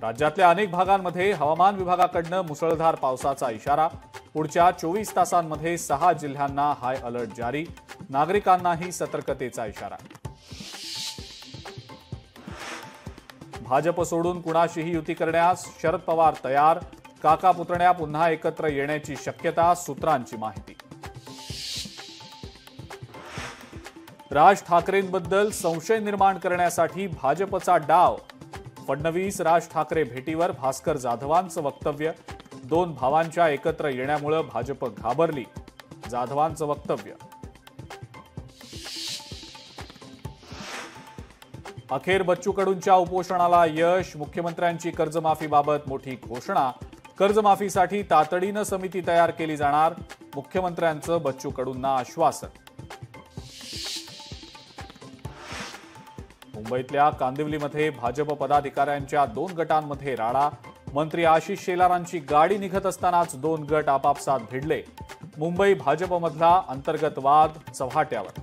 राज्यातल्या अनेक भागांमध्ये हवामान विभागाकडून मुसळधार पावसाचा इशारा। पुढच्या 24 तासांमध्ये 6 जिल्ह्यांना हाय अलर्ट जारी। नागरिकांनाही सतर्कतेचा इशारा। भाजप सोडून कुणाशीही युती करण्यास शरद पवार तयार। काका पुतण्या पुन्हा एकत्र येण्याची शक्यता, सूत्रांची माहिती। राज ठाकरेंबद्दल संशय निर्माण करण्यासाठी भाजपचा डाव। फडणवीस राज ठाकरे भेटीवर भास्कर जाधवांचं वक्तव्य। दोन भावांच्या एकत्र येण्यामुळे भाजप घाबरली, जाधवांचं वक्तव्य। अखेर बच्चू कडूंच्या उपोषणाला यश। मुख्यमंत्र्यांची कर्जमाफीबाबत मोठी घोषणा। कर्जमाफीसाठी तातडीनं समिती तयार केली जाणार, मुख्यमंत्र्यांचं बच्चू कडूंना आश्वासन। मुंबईतल्या कांदिवलीमध्ये भाजप पदाधिकाऱ्यांच्या 2 गटांमध्ये राडा। मंत्री आशिष शेलारांची गाडी निघत असतानाच 2 गट आपापसात भिडले। मुंबई भाजपमधला अंतर्गत वाद चव्हाट्यावर।